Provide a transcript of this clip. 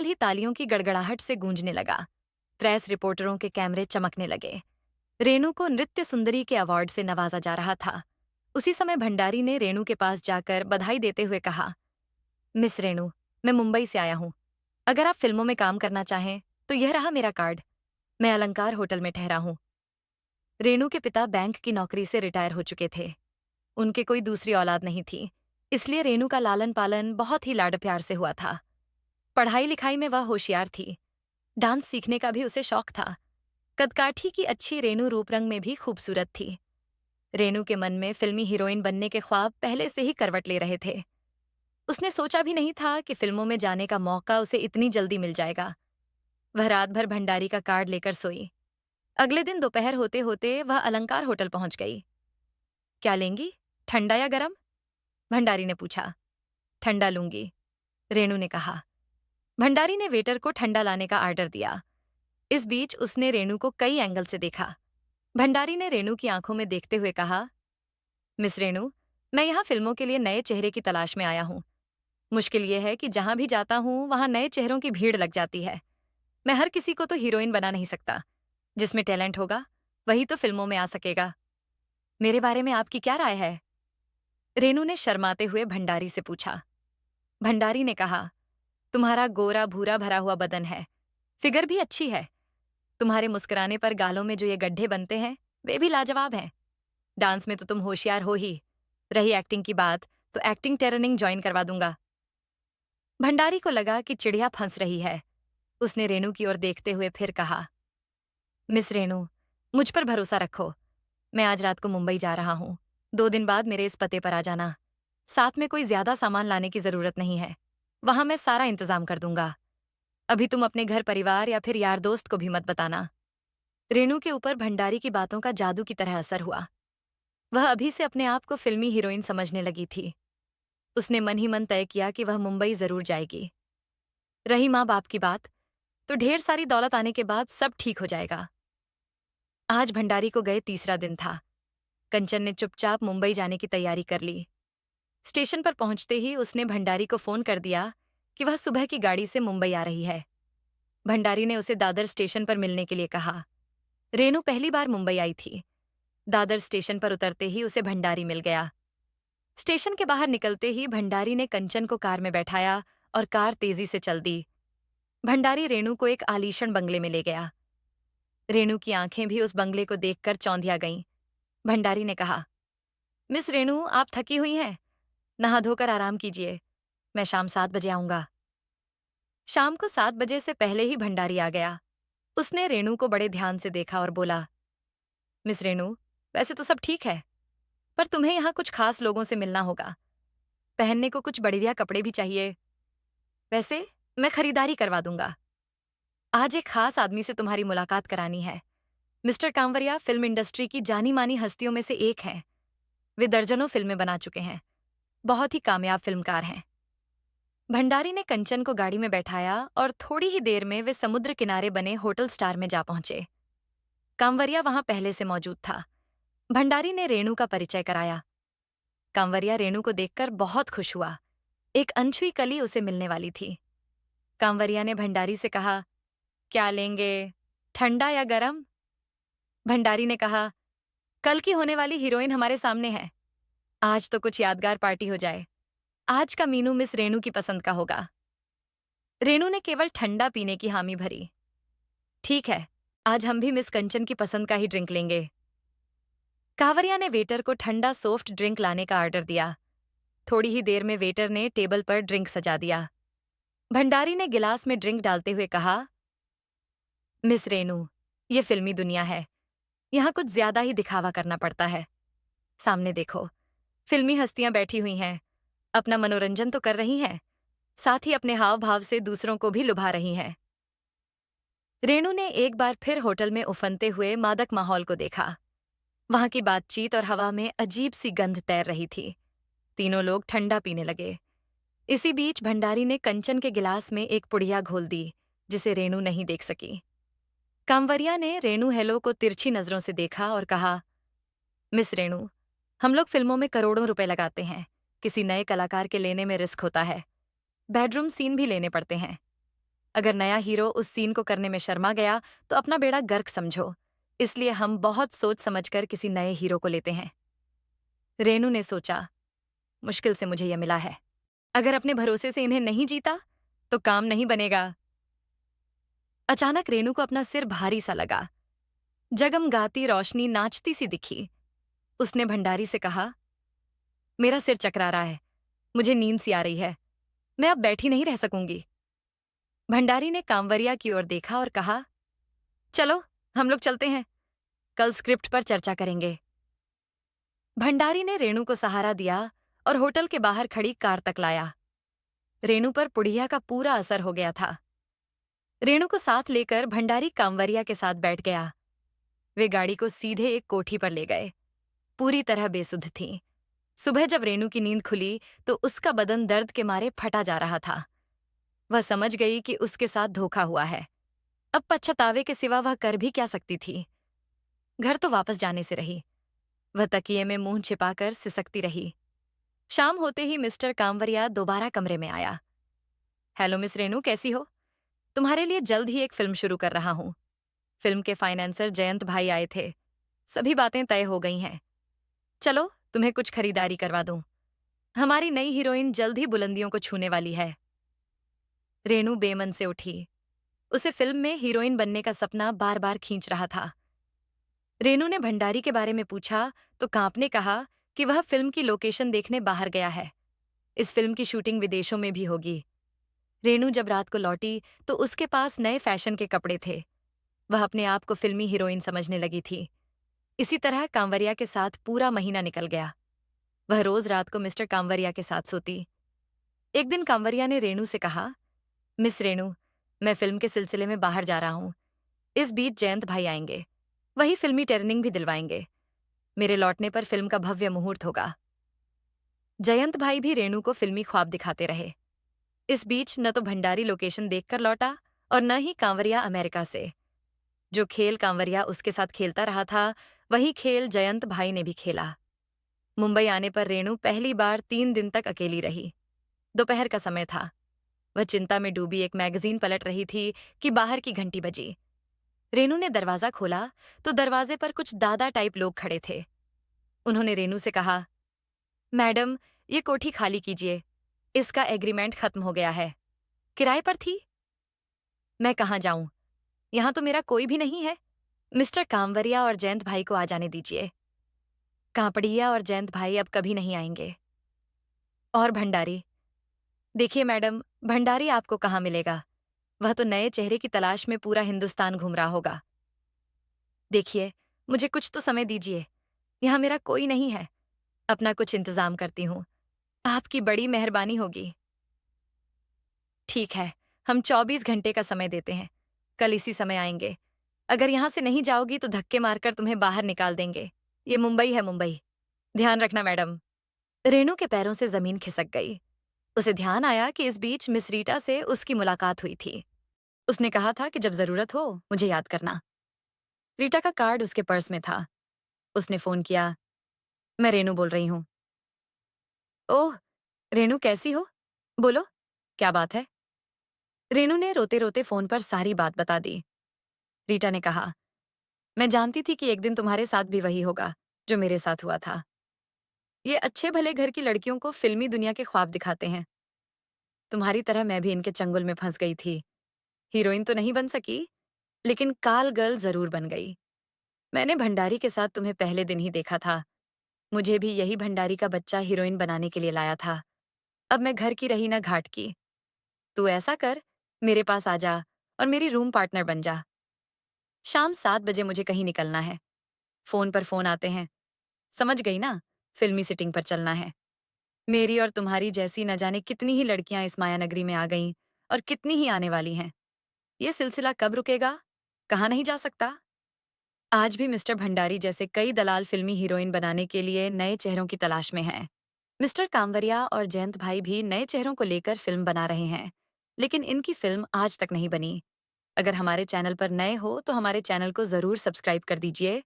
Hall ही तालियों की गड़गड़ाहट से गूंजने लगा। प्रेस रिपोर्टरों के कैमरे चमकने लगे। रेणु को नृत्य सुंदरी के अवार्ड से नवाजा जा रहा था। उसी समय भंडारी ने रेणु के पास जाकर बधाई देते हुए कहा, मिस रेणु, मैं मुंबई से आया हूं। अगर आप फिल्मों में काम करना चाहें तो यह रहा मेरा कार्ड। मैं अलंकार होटल में ठहरा हूं। रेणु के पिता बैंक की नौकरी से रिटायर हो चुके थे। उनके कोई दूसरी औलाद नहीं थी, इसलिए रेणु का लालन पालन बहुत ही लाड प्यार से हुआ था। पढ़ाई लिखाई में वह होशियार थी। डांस सीखने का भी उसे शौक था। कदकाठी की अच्छी रेणु रूप रंग में भी खूबसूरत थी। रेणु के मन में फिल्मी हीरोइन बनने के ख्वाब पहले से ही करवट ले रहे थे। उसने सोचा भी नहीं था कि फिल्मों में जाने का मौका उसे इतनी जल्दी मिल जाएगा। वह रात भर भंडारी का कार्ड लेकर सोई। अगले दिन दोपहर होते होते वह अलंकार होटल पहुंच गई। क्या लेंगी, ठंडा या गरम? भंडारी ने पूछा। ठंडा लूंगी, रेणु ने कहा। भंडारी ने वेटर को ठंडा लाने का आर्डर दिया। इस बीच उसने रेणु को कई एंगल से देखा। भंडारी ने रेणु की आंखों में देखते हुए कहा, मिस रेणु, मैं यहाँ फिल्मों के लिए नए चेहरे की तलाश में आया हूँ। मुश्किल यह है कि जहां भी जाता हूँ वहां नए चेहरों की भीड़ लग जाती है। मैं हर किसी को तो हीरोइन बना नहीं सकता। जिसमें टैलेंट होगा वही तो फिल्मों में आ सकेगा। मेरे बारे में आपकी क्या राय है? रेणु ने शर्माते हुए भंडारी से पूछा। भंडारी ने कहा, तुम्हारा गोरा भूरा भरा हुआ बदन है, फिगर भी अच्छी है। तुम्हारे मुस्कुराने पर गालों में जो ये गड्ढे बनते हैं वे भी लाजवाब हैं। डांस में तो तुम होशियार हो ही। रही एक्टिंग की बात, तो एक्टिंग ट्रेनिंग ज्वाइन करवा दूंगा। भंडारी को लगा कि चिड़िया फंस रही है। उसने रेणु की ओर देखते हुए फिर कहा, मिस रेणु, मुझ पर भरोसा रखो। मैं आज रात को मुंबई जा रहा हूँ। 2 दिन बाद मेरे इस पते पर आ जाना। साथ में कोई ज्यादा सामान लाने की जरूरत नहीं है। वहां मैं सारा इंतजाम कर दूंगा। अभी तुम अपने घर परिवार या फिर यार दोस्त को भी मत बताना। रेणु के ऊपर भंडारी की बातों का जादू की तरह असर हुआ। वह अभी से अपने आप को फिल्मी हीरोइन समझने लगी थी। उसने मन ही मन तय किया कि वह मुंबई जरूर जाएगी। रही माँ बाप की बात, तो ढेर सारी दौलत आने के बाद सब ठीक हो जाएगा। आज भंडारी को गए तीसरा दिन था। कंचन ने चुपचाप मुंबई जाने की तैयारी कर ली। स्टेशन पर पहुंचते ही उसने भंडारी को फोन कर दिया कि वह सुबह की गाड़ी से मुंबई आ रही है। भंडारी ने उसे दादर स्टेशन पर मिलने के लिए कहा। रेणु पहली बार मुंबई आई थी। दादर स्टेशन पर उतरते ही उसे भंडारी मिल गया। स्टेशन के बाहर निकलते ही भंडारी ने कंचन को कार में बैठाया और कार तेजी से चल दी। भंडारी रेणु को एक आलीशान बंगले में ले गया। रेणु की आंखें भी उस बंगले को देखकर चौंधिया गईं। भंडारी ने कहा, मिस रेणु, आप थकी हुई हैं। नहा धोकर आराम कीजिए। मैं शाम 7 बजे आऊंगा। शाम को 7 बजे से पहले ही भंडारी आ गया। उसने रेणु को बड़े ध्यान से देखा और बोला, मिस रेणु, वैसे तो सब ठीक है, पर तुम्हें यहाँ कुछ खास लोगों से मिलना होगा। पहनने को कुछ बढ़िया कपड़े भी चाहिए। वैसे मैं खरीदारी करवा दूंगा। आज एक खास आदमी से तुम्हारी मुलाकात करानी है। मिस्टर कांवरिया फिल्म इंडस्ट्री की जानी मानी हस्तियों में से एक हैं। वे दर्जनों फिल्में बना चुके हैं। बहुत ही कामयाब फिल्मकार हैं। भंडारी ने कंचन को गाड़ी में बैठाया और थोड़ी ही देर में वे समुद्र किनारे बने होटल स्टार में जा पहुंचे। कांवरिया वहां पहले से मौजूद था। भंडारी ने रेणु का परिचय कराया। कांवरिया रेणु को देखकर बहुत खुश हुआ। एक अनछुई कली उसे मिलने वाली थी। कांवरिया ने भंडारी से कहा, क्या लेंगे, ठंडा या गरम? भंडारी ने कहा, कल की होने वाली हीरोइन हमारे सामने है। आज तो कुछ यादगार पार्टी हो जाए। आज का मीनू मिस रेणु की पसंद का होगा। रेणु ने केवल ठंडा पीने की हामी भरी। ठीक है, आज हम भी मिस कंचन की पसंद का ही ड्रिंक लेंगे। कांवरिया ने वेटर को ठंडा सॉफ्ट ड्रिंक लाने का आर्डर दिया। थोड़ी ही देर में वेटर ने टेबल पर ड्रिंक सजा दिया। भंडारी ने गिलास में ड्रिंक डालते हुए कहा, मिस रेणु, ये फिल्मी दुनिया है। यहाँ कुछ ज्यादा ही दिखावा करना पड़ता है। सामने देखो, फिल्मी हस्तियां बैठी हुई हैं। अपना मनोरंजन तो कर रही हैं, साथ ही अपने हाव भाव से दूसरों को भी लुभा रही हैं। रेणु ने एक बार फिर होटल में उफनते हुए मादक माहौल को देखा। वहां की बातचीत और हवा में अजीब सी गंध तैर रही थी। तीनों लोग ठंडा पीने लगे। इसी बीच भंडारी ने कंचन के गिलास में एक पुड़िया घोल दी, जिसे रेणु नहीं देख सकी। कांवरिया ने रेणु हेलो को तिरछी नजरों से देखा और कहा, मिस रेणु, हम लोग फिल्मों में करोड़ों रुपए लगाते हैं। किसी नए कलाकार के लेने में रिस्क होता है। बेडरूम सीन भी लेने पड़ते हैं। अगर नया हीरो उस सीन को करने में शर्मा गया तो अपना बेड़ा गर्क समझो। इसलिए हम बहुत सोच समझकर किसी नए हीरो को लेते हैं। रेनू ने सोचा, मुश्किल से मुझे यह मिला है। अगर अपने भरोसे से इन्हें नहीं जीता तो काम नहीं बनेगा। अचानक रेनू को अपना सिर भारी सा लगा। जगमगाती रोशनी नाचती सी दिखी। उसने भंडारी से कहा, मेरा सिर चकरा रहा है, मुझे नींद सी आ रही है, मैं अब बैठी नहीं रह सकूंगी। भंडारी ने कांवरिया की ओर देखा और कहा, चलो हम लोग चलते हैं, कल स्क्रिप्ट पर चर्चा करेंगे। भंडारी ने रेनू को सहारा दिया और होटल के बाहर खड़ी कार तक लाया। रेनू पर पुड़िया का पूरा असर हो गया था। रेनू को साथ लेकर भंडारी कांवरिया के साथ बैठ गया। वे गाड़ी को सीधे एक कोठी पर ले गए। पूरी तरह बेसुध थी। सुबह जब रेनू की नींद खुली तो उसका बदन दर्द के मारे फटा जा रहा था। वह समझ गई कि उसके साथ धोखा हुआ है। अब पश्चातावे के सिवा वह कर भी क्या सकती थी। घर तो वापस जाने से रही। वह तकिए में मुंह छिपाकर सिसकती रही। शाम होते ही मिस्टर कांवरिया दोबारा कमरे में आया। हेलो मिस रेनू, कैसी हो? तुम्हारे लिए जल्द ही एक फिल्म शुरू कर रहा हूं। फिल्म के फाइनेंसर जयंत भाई आए थे। सभी बातें तय हो गई हैं। चलो तुम्हें कुछ खरीदारी करवा दूं। हमारी नई हीरोइन जल्द ही बुलंदियों को छूने वाली है। रेनू बेमन से उठी। उसे फिल्म में हीरोइन बनने का सपना बार बार खींच रहा था। रेनू ने भंडारी के बारे में पूछा तो कांप ने कहा कि वह फिल्म की लोकेशन देखने बाहर गया है। इस फिल्म की शूटिंग विदेशों में भी होगी। रेनू जब रात को लौटी तो उसके पास नए फैशन के कपड़े थे। वह अपने आप को फिल्मी हीरोइन समझने लगी थी। इसी तरह कांवरिया के साथ पूरा महीना निकल गया। वह रोज रात को मिस्टर कांवरिया के साथ सोती। एक दिन कांवरिया ने रेनू से कहा, मिस रेनू, मैं फिल्म के सिलसिले में बाहर जा रहा हूं। इस बीच जयंत भाई आएंगे। वही फिल्मी ट्रेनिंग भी दिलवाएंगे। मेरे लौटने पर फिल्म का भव्य मुहूर्त होगा। जयंत भाई भी रेनू को फिल्मी ख्वाब दिखाते रहे। इस बीच न तो भंडारी लोकेशन देखकर लौटा और न ही कांवरिया अमेरिका से। जो खेल कांवरिया उसके साथ खेलता रहा था, वही खेल जयंत भाई ने भी खेला। मुंबई आने पर रेनू पहली बार 3 दिन तक अकेली रही। दोपहर का समय था। वह चिंता में डूबी एक मैगजीन पलट रही थी कि बाहर की घंटी बजी। रेनू ने दरवाजा खोला तो दरवाजे पर कुछ दादा टाइप लोग खड़े थे। उन्होंने रेनू से कहा, मैडम, ये कोठी खाली कीजिए। इसका एग्रीमेंट खत्म हो गया है। किराए पर थी। मैं कहाँ जाऊं? यहां तो मेरा कोई भी नहीं है। मिस्टर कांवरिया और जयंत भाई को आ जाने दीजिए। कांपड़िया और जयंत भाई अब कभी नहीं आएंगे। और भंडारी? देखिए मैडम, भंडारी आपको कहाँ मिलेगा? वह तो नए चेहरे की तलाश में पूरा हिंदुस्तान घूम रहा होगा। देखिए, मुझे कुछ तो समय दीजिए। यहाँ मेरा कोई नहीं है। अपना कुछ इंतजाम करती हूँ। आपकी बड़ी मेहरबानी होगी। ठीक है, हम 24 घंटे का समय देते हैं। कल इसी समय आएंगे। अगर यहाँ से नहीं जाओगी तो धक्के मारकर तुम्हें बाहर निकाल देंगे। ये मुंबई है, मुंबई। ध्यान रखना मैडम। रेनू के पैरों से जमीन खिसक गई। उसे ध्यान आया कि इस बीच मिस रीटा से उसकी मुलाकात हुई थी। उसने कहा था कि जब जरूरत हो मुझे याद करना। रीटा का कार्ड उसके पर्स में था। उसने फोन किया। मैं रेनू बोल रही हूँ। ओह, रेनू कैसी हो? बोलो, क्या बात है? रेनू ने रोते रोते फोन पर सारी बात बता दी। रीटा ने कहा, मैं जानती थी कि एक दिन तुम्हारे साथ भी वही होगा जो मेरे साथ हुआ था। ये अच्छे भले घर की लड़कियों को फिल्मी दुनिया के ख्वाब दिखाते हैं। तुम्हारी तरह मैं भी इनके चंगुल में फंस गई थी। हीरोइन तो नहीं बन सकी, लेकिन काल गर्ल जरूर बन गई। मैंने भंडारी के साथ तुम्हें पहले दिन ही देखा था। मुझे भी यही भंडारी का बच्चा हीरोइन बनाने के लिए लाया था। अब मैं घर की रही ना घाट की। तू ऐसा कर, मेरे पास आ जा और मेरी रूम पार्टनर बन जा। शाम 7 बजे मुझे कहीं निकलना है। फोन पर फोन आते हैं। समझ गई ना, फिल्मी सिटिंग पर चलना है। मेरी और तुम्हारी जैसी न जाने कितनी ही लड़कियां इस माया नगरी में आ गईं और कितनी ही आने वाली हैं। ये सिलसिला कब रुकेगा? कहाँ नहीं जा सकता। आज भी मिस्टर भंडारी जैसे कई दलाल फिल्मी हीरोइन बनाने के लिए नए चेहरों की तलाश में हैं। मिस्टर कांवरिया और जयंत भाई भी नए चेहरों को लेकर फिल्म बना रहे हैं, लेकिन इनकी फिल्म आज तक नहीं बनी। अगर हमारे चैनल पर नए हो तो हमारे चैनल को जरूर सब्सक्राइब कर दीजिए